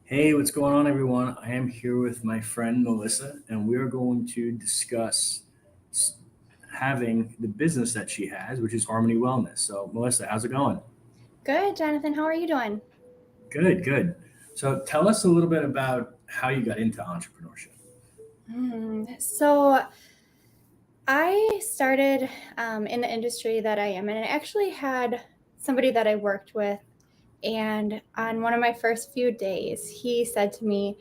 Hey, what's going on, everyone? I am here with my friend Melissa, and we are going to discuss s- having the business that she has, which is Harmony Wellness. So, Melissa, how's it going? Good, Jonathan. How are you doing? Good, good. So, tell us a little bit about how you got into entrepreneurship. So I started in the industry that I am in. I actually had somebody that I worked with, and on one of my first few days, he said to me,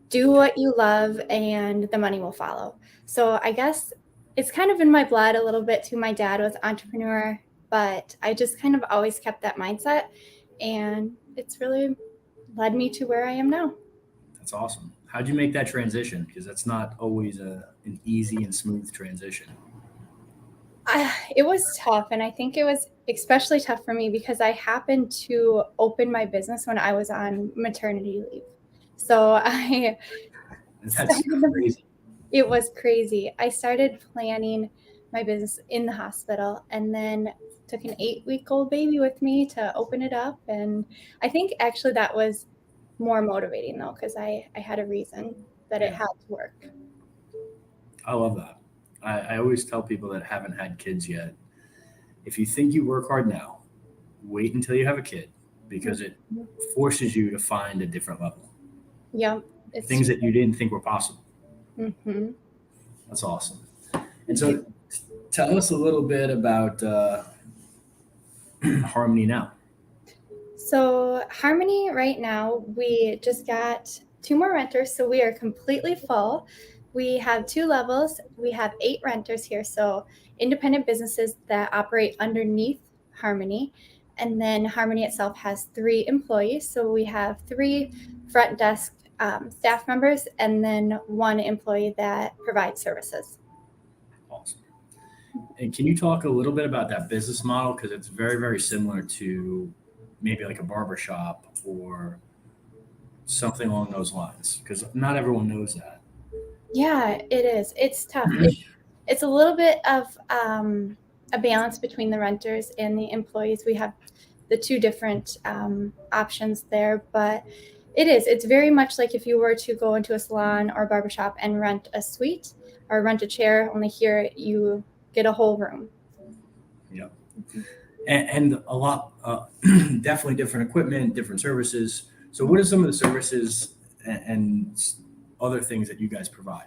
"Do what you love, and the money will follow." So I guess it's kind of in my blood a little bit too. My dad was an entrepreneur, but I just kind of always kept that mindset, and it's really led me to where I am now. That's awesome. How'd you make that transition? Because that's not always an easy and smooth transition. It was tough, and I think it was especially tough for me because I happened to open my business when I was on maternity leave. So I That's started, crazy. it was crazy. I started planning my business in the hospital and then took an 8-week-old baby with me to open it up. And I think actually that was more motivating though, because I had a reason that it Yeah, had to work. I love that. I always tell people that haven't had kids yet, if you think you work hard now, wait until you have a kid because it Mhm. forces you to find a different level, Yeah, it's things that you didn't think were possible. mm-hmm. That's awesome. And so, tell us a little bit about Harmony now. So, Harmony, right now, we just got two more renters, so we are completely full. We have two levels. We have 8 renters here, so independent businesses that operate underneath Harmony. And then Harmony itself has 3 employees. So we have 3 front desk staff members and then 1 employee that provides services. Awesome. And can you talk a little bit about that business model? Because it's very, very similar to maybe like a barber shop or something along those lines. Because not everyone knows that. Yeah, it is. It's tough. It's a little bit of a balance between the renters and the employees. We have the two different options there, but it is. It's very much like if you were to go into a salon or barbershop and rent a suite or rent a chair, only here you get a whole room. Yeah. And a lot, definitely different equipment, different services. So, what are some of the services and other things that you guys provide?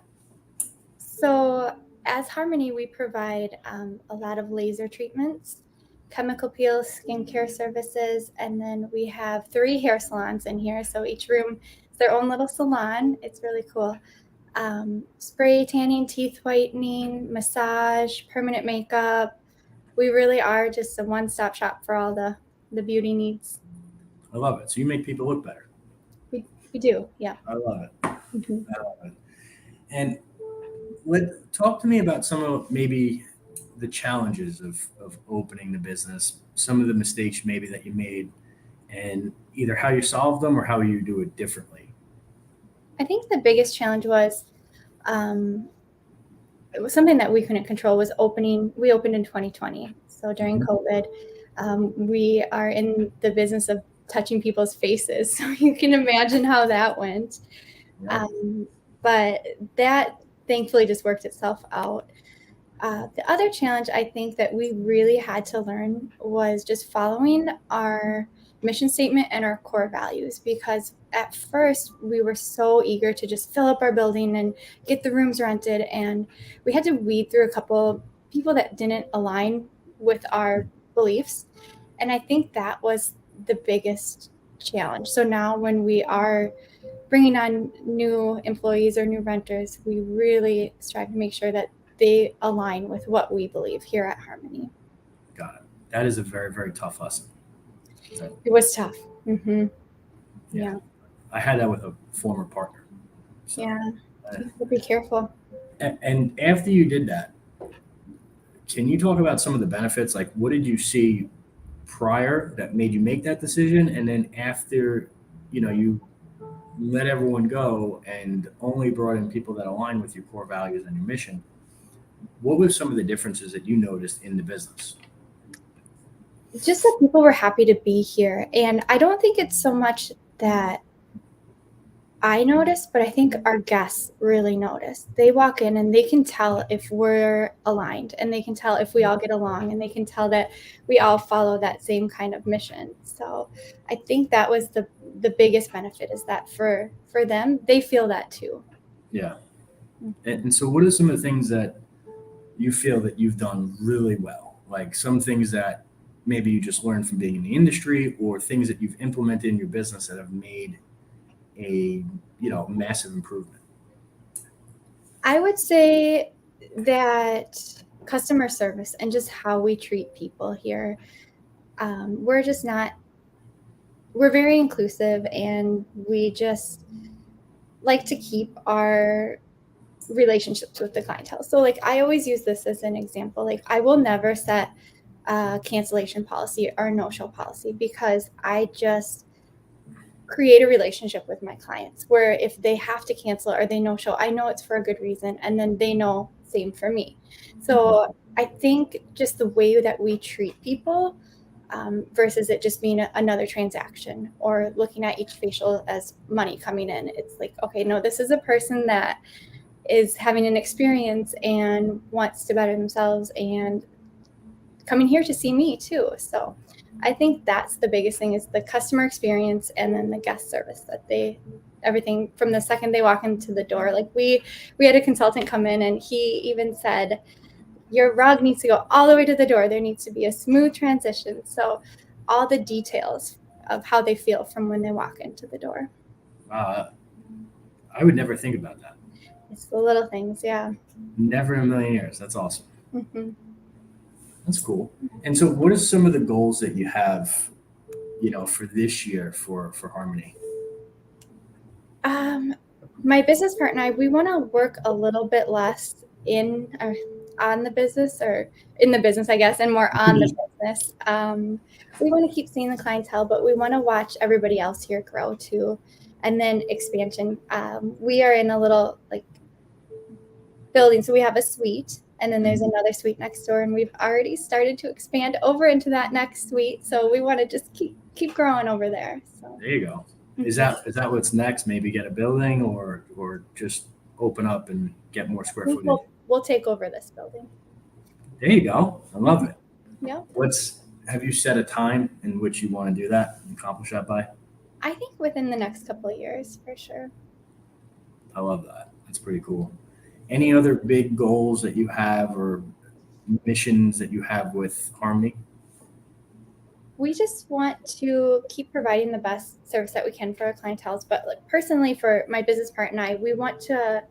So, as Harmony, we provide a lot of laser treatments, chemical peels, skincare services, and then we have 3 hair salons in here. So, each room is their own little salon. It's really cool. Spray tanning, teeth whitening, massage, permanent makeup. We really are just a one stop shop for all the beauty needs. I love it. So, you make people look better. We do, yeah. I love it. Mhm. I love it. And talk to me about some of maybe the challenges of opening the business, some of the mistakes maybe that you made, and either how you solved them or how you do it differently. I think the biggest challenge was um, it was something that we couldn't control was opening. We opened in 2020, so during Mhm. COVID, we are in the business of touching people's faces, so you can imagine how that went. Yeah, Um, but that thankfully just worked itself out. The other challenge I think that we really had to learn was just following our mission statement and our core values because at first we were so eager to just fill up our building and get the rooms rented, and we had to weed through a couple people that didn't align with our beliefs, and I think that was the biggest challenge. So now when we are bringing on new employees or new renters, we really strive to make sure that they align with what we believe here at Harmony. got it. That is a very, very tough lesson. That- It was tough. Hmm. yeah, Yeah. I had that with a former partner. So, Yeah. uh, You have to be careful. and after you did that, can you talk about some of the benefits? Like, what did you see prior that made you make that decision, and then after, you let everyone go and only brought in people that align with your core values and your mission, what were some of the differences that you noticed in the business? Just that people were happy to be here. And I don't think it's so much that I notice, but I think our guests really notice. They walk in and they can tell if we're aligned, and they can tell if we all get along, and they can tell that we all follow that same kind of mission. So I think that was the biggest benefit, is that for them, they feel that too. Yeah. And so what are some of the things that you feel that you've done really well? Like some things that maybe you just learned from being in the industry, or things that you've implemented in your business that have made a, massive improvement. I would say that customer service and just how we treat people here, we're just not, we're very inclusive, and we just like to keep our relationships with the clientele. So like I always use this as an example. Like I will never set a cancellation policy or a no-show policy, because I just create a relationship with my clients where if they have to cancel or they no show, I know it's for a good reason, and then they know same for me. So I think just the way that we treat people, versus it just being another transaction or looking at each facial as money coming in. It's like, okay, no, this is a person that is having an experience and wants to better themselves and coming here to see me too. So I think that's the biggest thing, is the customer experience, and then the guest service, that everything from the second they walk into the door. Like we had a consultant come in, and he even said, your rug needs to go all the way to the door. There needs to be a smooth transition. So all the details of how they feel from when they walk into the door. Wow, I would never think about that. It's the little things. Yeah. Never in a million years. That's awesome. Mm-hmm. That's cool. And so what are some of the goals that you have, for this year for Harmony? My business partner and I, we want to work a little bit less on the business, or in the business, I guess, and more on the business. We want to keep seeing the clientele, but we want to watch everybody else here grow too. And then expansion. We are in a little building, so we have a suite, and then there's another suite next door, and we've already started to expand over into that next suite. So we want to just keep growing over there. So there you go. Is that what's next? Maybe get a building, or just open up and get more square footage? We'll take over this building. There you go. I love it. Yeah. Have you set a time in which you want to do that and accomplish that by? I think within the next couple of years, for sure. I love that. That's pretty cool. Any other big goals that you have, or missions that you have with Harmony? We just want to keep providing the best service that we can for our clientele. But personally, for my business partner and I, we want to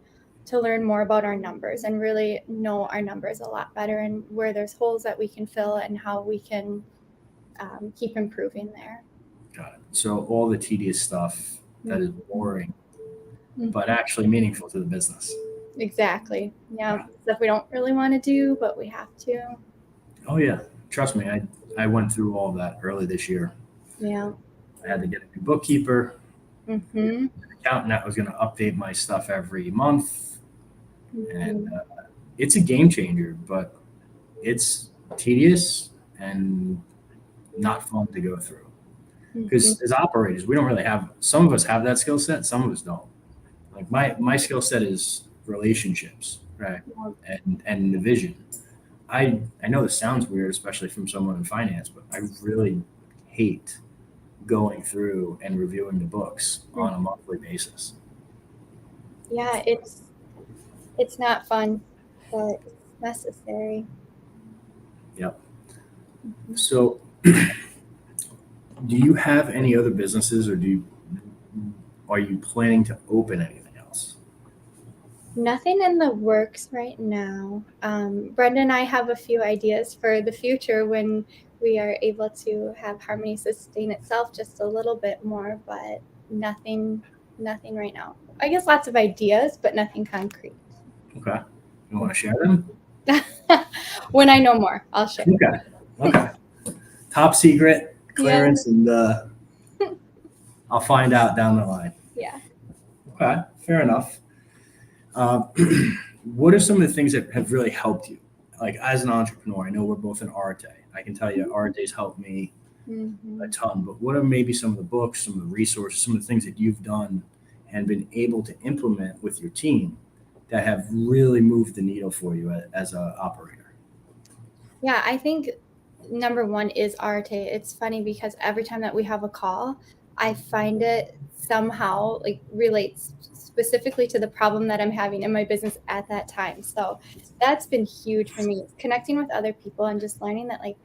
learn more about our numbers and really know our numbers a lot better, and where there's holes that we can fill and how we can keep improving there. Got it. So all the tedious stuff that is boring, but actually meaningful to the business. Exactly. Yeah. Stuff we don't really want to do, but we have to. Oh yeah. Trust me. I went through all of that early this year. Yeah. I had to get a new bookkeeper, an accountant that was going to update my stuff every month. And it's a game changer, but it's tedious and not fun to go through. Because as operators, we don't really have, some of us have that skill set, some of us don't. Like my skill set is relationships, right? And the vision. I know this sounds weird, especially from someone in finance, but I really hate going through and reviewing the books on a monthly basis. Yeah, it's not fun, but it's necessary. Yep. So do you have any other businesses, or are you planning to open anything else? Nothing in the works right now. Brenda and I have a few ideas for the future when we are able to have Harmony sustain itself just a little bit more, but nothing right now. I guess lots of ideas, but nothing concrete. Okay. You want to share them? When I know more, I'll share. Okay. Top secret clearance, and I'll find out down the line. Yeah. Okay. Fair enough. What are some of the things that have really helped you? Like as an entrepreneur, I know we're both in Arte. I can tell you Arte's helped me a ton, but what are maybe some of the books, some of the resources, some of the things that you've done and been able to implement with your team that have really moved the needle for you as an operator? Yeah, I think number one is Arte. It's funny because every time that we have a call, I find it somehow like relates specifically to the problem that I'm having in my business at that time. So that's been huge for me. Connecting with other people and just learning that like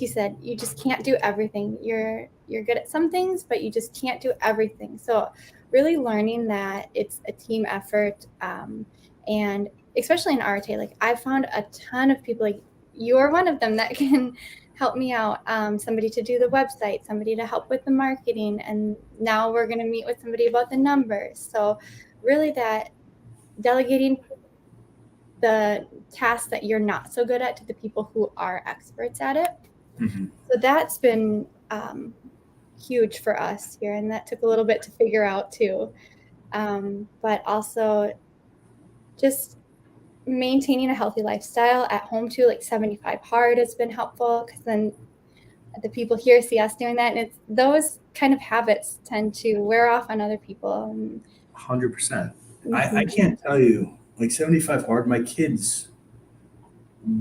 you said, you just can't do everything. You're good at some things, but you just can't do everything. So really learning that it's a team effort, and especially in Arte, like I found a ton of people, like you're one of them, that can help me out. Somebody to do the website, somebody to help with the marketing, and now we're going to meet with somebody about the numbers. So really that delegating the tasks that you're not so good at to the people who are experts at it. Mm-hmm. So that's been huge for us here, and that took a little bit to figure out too. But also just maintaining a healthy lifestyle at home too, like 75 hard has been helpful, because then the people here see us doing that, and it's those kind of habits tend to wear off on other people. 100%. I can't tell you, like 75 hard, my kids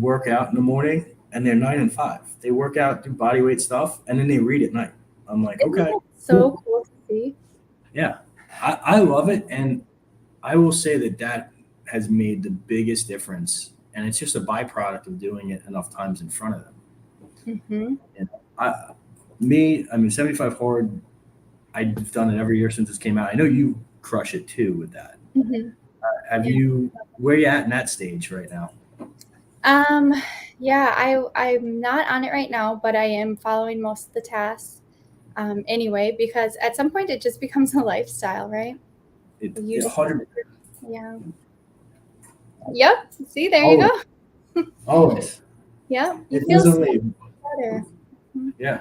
work out in the morning and they're 9 and 5. They work out, do body weight stuff, and then they read at night. I'm like, Isn't okay. that so cool to see? Yeah, I love it. And I will say that has made the biggest difference. And it's just a byproduct of doing it enough times in front of them. Mm-hmm. And I mean, 75 hard, I've done it every year since this came out. I know you crush it too with that. Mm-hmm. Where are you at in that stage right now? Yeah, I'm not on it right now, but I am following most of the tasks anyway, because at some point it just becomes a lifestyle, right? It's You just 100. Yeah. Yep. See, there you go. Always. Yeah. You It feel so doesn't leave. better. Yeah,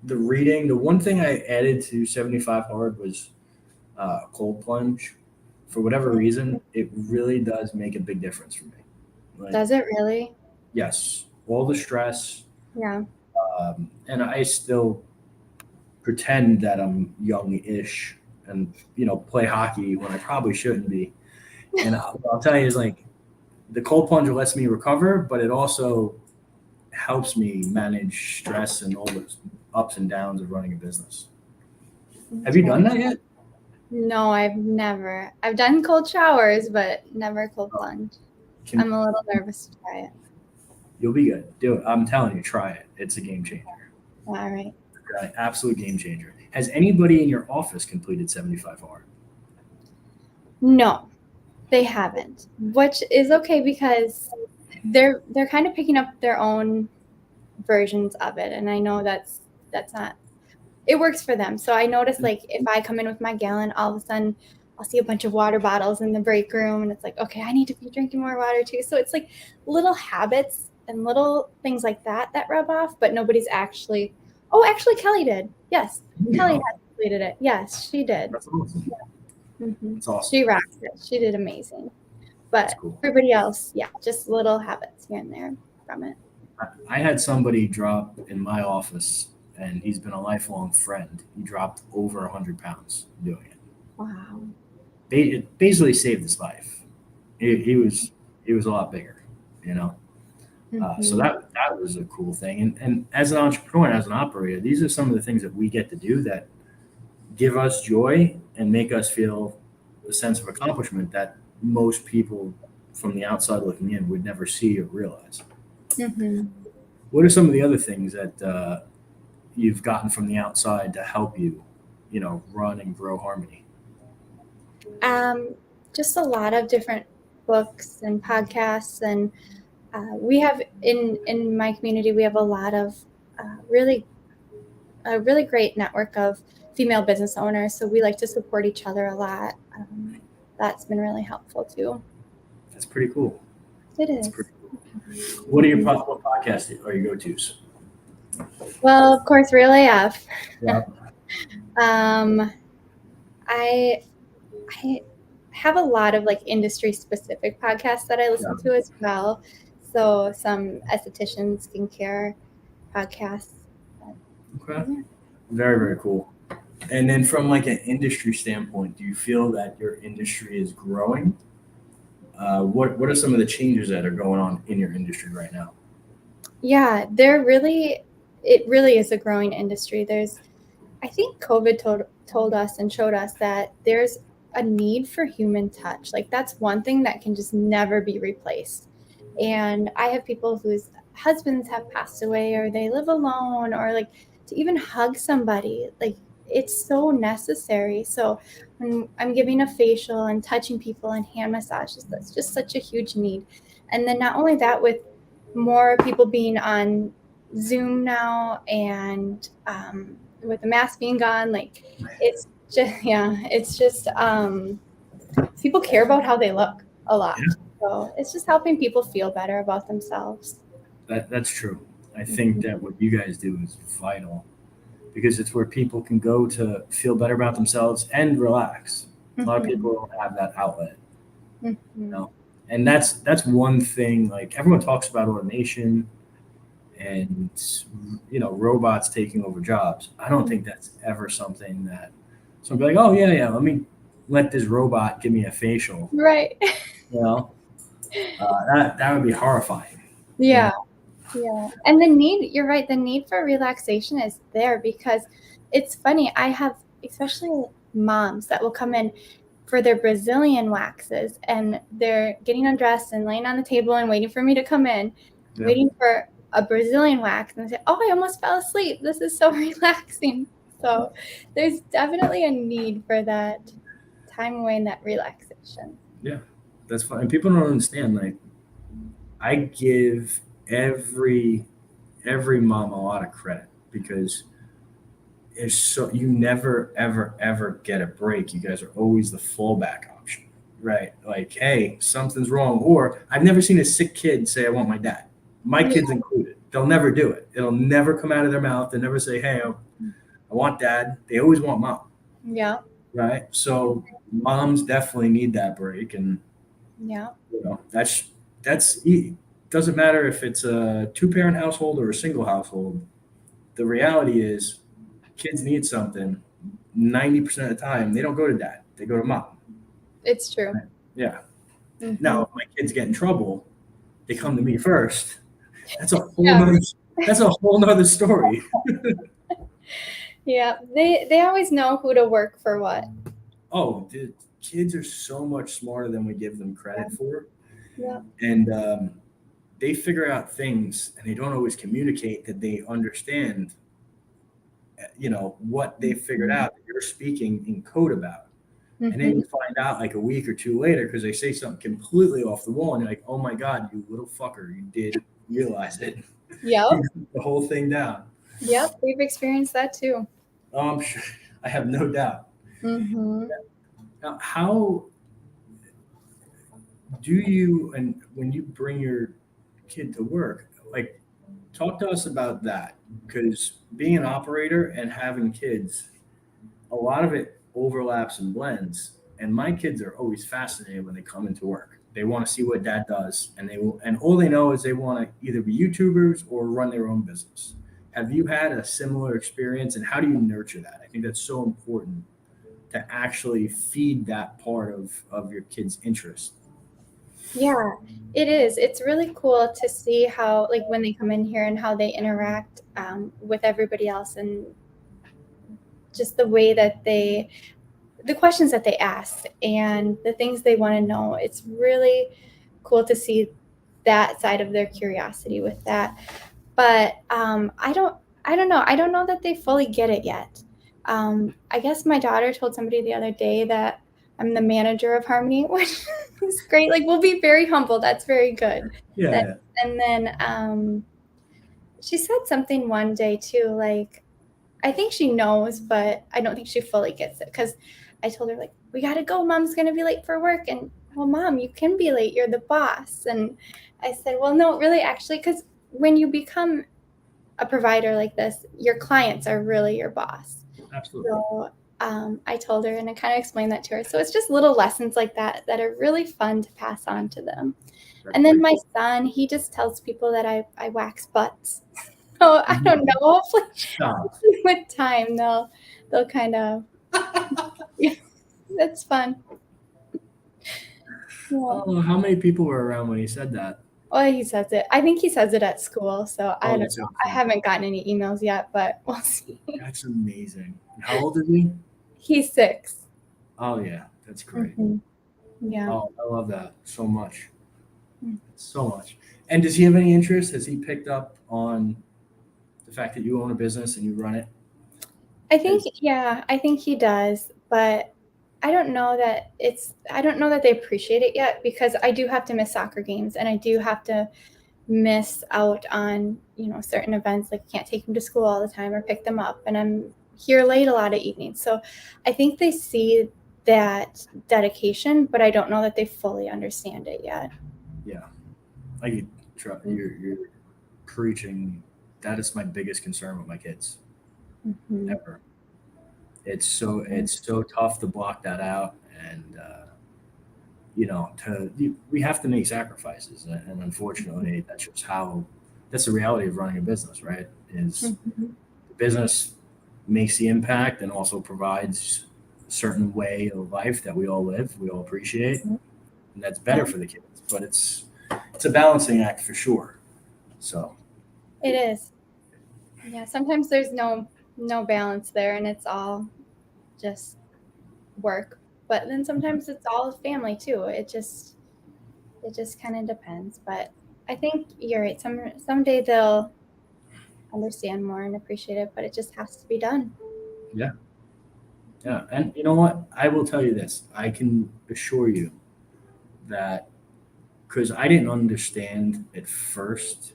the reading. The one thing I added to 75 hard was cold plunge. For whatever reason, it really does make a big difference for me. Like, Does it really? yes, all the stress, Yeah. and I still pretend that I'm young-ish and play hockey when I probably shouldn't be. And I'll tell you, is like the cold plunge lets me recover, but it also helps me manage stress and all the ups and downs of running a business. Have you done that yet? No, I've never. I've done cold showers, but never cold plunge. I'm a little nervous to try it. You'll be good. Do it. I'm telling you, try it. It's a game changer. All right. An absolute game changer. Has anybody in your office completed 75 hard? No, they haven't, which is okay because they're kind of picking up their own versions of it, and I know that's not. It works for them. So I notice, like, if I come in with my gallon, all of a sudden I'll see a bunch of water bottles in the break room, and it's like, okay, I need to be drinking more water too. So it's like little habits and little things like that rub off, but nobody's actually. Oh, actually, Kelly did. Yes, Kelly had completed it. Yes, she did. That's awesome. Yeah. Mm-hmm. That's awesome. She rocked it. She did amazing. But cool. Everybody else, yeah, just little habits here and there from it. I had somebody drop in my office, and he's been a lifelong friend. He dropped over 100 pounds doing it. Wow. It basically saved his life. He was a lot bigger, Mm-hmm. So that was a cool thing. And as an entrepreneur and as an operator, these are some of the things that we get to do that give us joy and make us feel a sense of accomplishment that most people from the outside looking in would never see or realize. Mm-hmm. What are some of the other things that you've gotten from the outside to help you, run and grow Harmony? Just a lot of different books and podcasts, and we have in my community, we have a lot of a really great network of female business owners. So we like to support each other a lot. That's been really helpful too. That's pretty cool. It is. Pretty cool. What are what podcasts are your go-tos? Well, of course, Real AF. Yeah. I have a lot of like industry specific podcasts that I listen to as well. So some esthetician skincare podcasts. Okay. Very, very cool. And then from like an industry standpoint, do you feel that your industry is growing? What are some of the changes that are going on in your industry right now? Yeah, it really is a growing industry. I think COVID told us and showed us that there's a need for human touch. Like that's one thing that can just never be replaced. And I have people whose husbands have passed away or they live alone or like to even hug somebody, like it's so necessary. So when I'm giving a facial and touching people and hand massages, that's just such a huge need. And then not only that, with more people being on Zoom now and with the mask being gone, like it's just people care about how they look a lot. Yeah, So it's just helping people feel better about themselves. that's true. I think that what you guys do is vital because it's where people can go to feel better about themselves and relax. A lot of Mhm. people don't have that outlet, you Mhm. know, and that's one thing. Like everyone talks about automation and robots taking over jobs. I don't think that's ever something that someone be like, oh yeah, let me let this robot give me a facial. Right. You know, that would be horrifying. You Yeah. know, Yeah. And the need, you're right, the need for relaxation is there because it's funny. I have especially moms that will come in for their Brazilian waxes and they're getting undressed and laying on the table and waiting for me to come in, yeah, waiting for a Brazilian wax and they say, "Oh, I almost fell asleep. This is so relaxing." So there's definitely a need for that time away and that relaxation. yeah, that's fine. And people don't understand. Like I give every mom a lot of credit because it's so you never ever get a break. You guys are always the fallback option, right? Like, hey, something's wrong, or I've never seen a sick kid say, "I want my dad." My Yeah. kids included. They'll never do it. It'll never come out of their mouth. They never say, "Hey, I want dad." They always want mom, Yeah. right? So moms definitely need that break, and Yeah. that's doesn't matter if it's a two-parent household or a single household. The reality is kids need something. 90% of the time, they don't go to dad; they go to mom. It's true. Right? Yeah. Now, Hmm. if my kids get in trouble, they come to me first. That's a whole Yeah. nother. That's a whole nother story. Yeah. They always know who to work for what. Oh, the kids are so much smarter than we give them credit for, Yeah. and they figure out things, and they don't always communicate that they understand. What they figured Mhm. out that you're speaking in code about. And then Mhm. you find out like a week or two later because they say something completely off the wall, and you're like, "Oh my god, you little fucker! You did realize it. You Yep. got the whole thing down." Yep. We've experienced that too. I'm sure. I have no doubt. Mhm. Now, how do you and when you bring your kid to work, like, talk to us about that because being an operator and having kids, a lot of it overlaps and blends. And my kids are always fascinated when they come into work. They want to see what dad does, and all they know is they want to either be YouTubers or run their own business. Have you had a similar experience, and how do you nurture that? I think that's so important to actually feed that part of your kid's interest. Yeah, it is. It's really cool to see how, like, when they come in here and how they interact with everybody else, and just the way that the questions that they ask, and the things they want to know. It's really cool to see that side of their curiosity with that. But I don't know. I don't know that they fully get it yet. I guess my daughter told somebody the other day that I'm the manager of Harmony, which is great. Like we'll be very humble. That's very good. That Yeah, and then she said something one day too, like I think she knows, but I don't think she fully gets it because I told her like we gotta go. Mom's gonna be late for work, and well, mom, you can be late. You're the boss. And I said, well, no, really, actually, because when you become a provider like this, your clients are really your boss. absolutely. So I told her and I kind of explained that to her. So it's just little lessons like that that are really fun to pass on to them. That's And then great. my son, he just tells people that I wax butts. So I don't know. Hopefully Stop. with time they'll kind of, yeah, that's fun. Yeah. Oh, how many people were around when he said that? Well, he says it. I think he says it at school, so I Oh, don't that's know. so I cool. haven't gotten any emails yet, but we'll see. That's amazing. How old is he? He's 6. Oh yeah, that's great. Mhm. Yeah. Oh, I love that so much. Mm. So much. And does he have any interest? Has he picked up on the fact that you own a business and you run it? I think he does, but I don't know that they appreciate it yet because I do have to miss soccer games and I do have to miss out on, certain events. Like I can't take them to school all the time or pick them up, and I'm here late a lot of evenings. So I think they see that dedication, but I don't know that they fully understand it yet. Yeah. Like you're preaching. That is my biggest concern with my kids Mm-hmm. ever. It's so tough to block that out, and we have to make sacrifices, and unfortunately, that's the reality of running a business, right? Is Mm-hmm. the business makes the impact and also provides a certain way of life that we all live, we all appreciate, and that's better Yeah, for the kids. But it's a balancing act for sure. So it is. Yeah, sometimes there's no balance there, and it's all just work. But then sometimes it's all family too. It just kind of depends. But I think you're right. Someday they'll understand more and appreciate it, but it just has to be done. yeah, yeah, and you know what? I will tell you this. I can assure you that because I didn't understand at first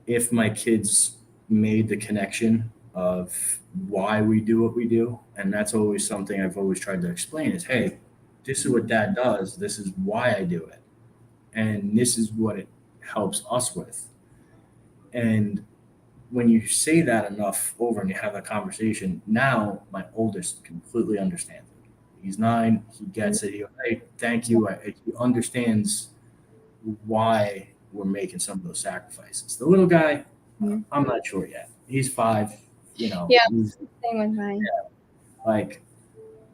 if my kids made the connection of why we do what we do, and that's always something I've always tried to explain is, hey, this is what dad does, this is why I do it, and this is what it helps us with. And when you say that enough over and you have that conversation, now my oldest completely understands it. He's 9, he gets it. He goes, hey, thank you. He understands why we're making some of those sacrifices. The little guy, Mhm. I'm not sure yet. He's 5, Yeah, he's same with mine. like,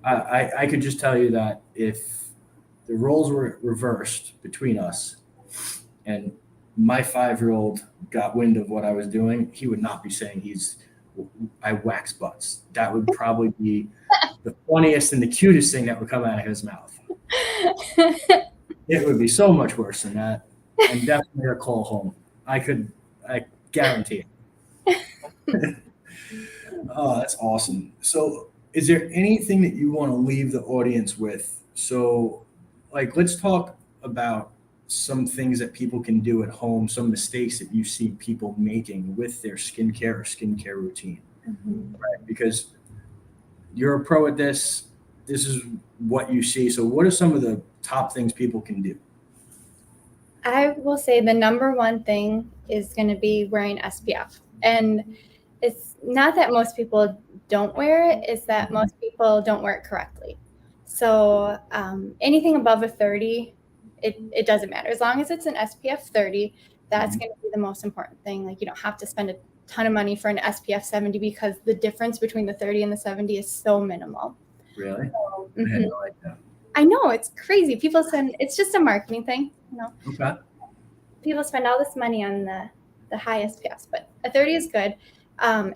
I could just tell you that if the roles were reversed between us and my 5-year-old got wind of what I was doing, he would not be saying I wax butts. That would probably be the funniest and the cutest thing that would come out of his mouth. It would be so much worse than that, and definitely a call home. I guarantee it. Oh, that's awesome. So, is there anything that you want to leave the audience with? So, like, let's talk about some things that people can do at home, some mistakes that you see people making with their skincare routine, Mhm. right? Because you're a pro at this. This is what you see. So, what are some of the top things people can do? I will say the number one thing is going to be wearing SPF. And it's not that most people don't wear it, it's that most people don't wear it correctly. So anything above a 30, it doesn't matter. As long as it's an SPF 30, that's Mhm. going to be the most important thing. Like you don't have to spend a ton of money for an SPF 70 because the difference between the 30 and the 70 is so minimal. Really? So, I had no idea. I know it's crazy. It's just a marketing thing, Okay. people spend all this money on the high SPFs, but a 30 is good.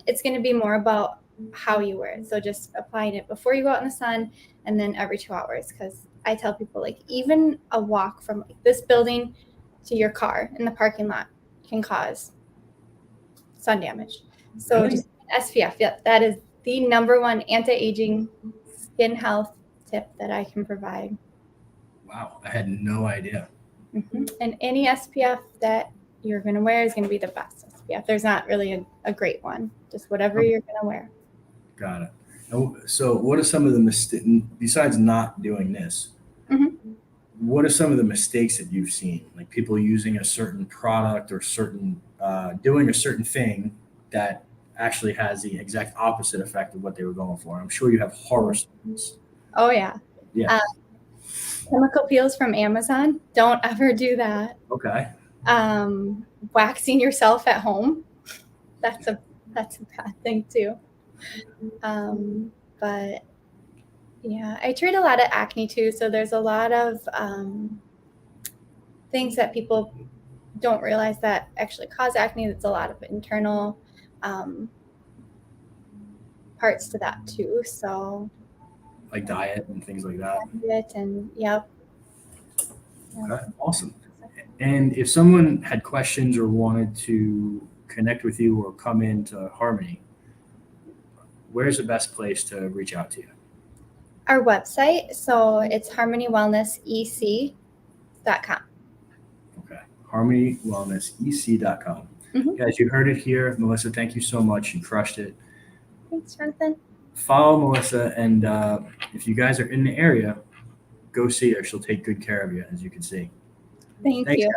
It's going to be more about how you wear it. So just applying it before you go out in the sun and then every 2 hours. Because I tell people, like, even a walk from like this building to your car in the parking lot can cause sun damage. So Really? just SPF, yeah, that is the number one anti-aging skin health tip that I can provide. Wow. I had no idea. And any SPF that you're going to wear is going to be the best SPF. There's not really a great one, just whatever Okay. you're going to wear. Got it. And so, what are some of the mistakes, besides not doing this, Mm-hmm. what are some of the mistakes that you've seen? Like people using a certain product or doing a certain thing that actually has the exact opposite effect of what they were going for. I'm sure you have horror stories. Oh, yeah. Yeah. Chemical peels from Amazon. Don't ever do that. Okay. Waxing yourself at home. That's a bad thing too. But yeah, I treat a lot of acne too. So there's a lot of things that people don't realize that actually cause acne. It's a lot of internal parts to that too. So Like diet and things like that. diet and yep. Okay, awesome. And if someone had questions or wanted to connect with you or come into Harmony, where's the best place to reach out to you? Our website, so it's harmonywellnessec.com. Okay, harmonywellnessec.com. Mhm. Guys, you heard it here. Melissa, thank you so much. You crushed it. Thanks, Jonathan. Follow Melissa, and if you guys are in the area, go see her. She'll take good care of you, as you can see. Thank Thanks, you. guys.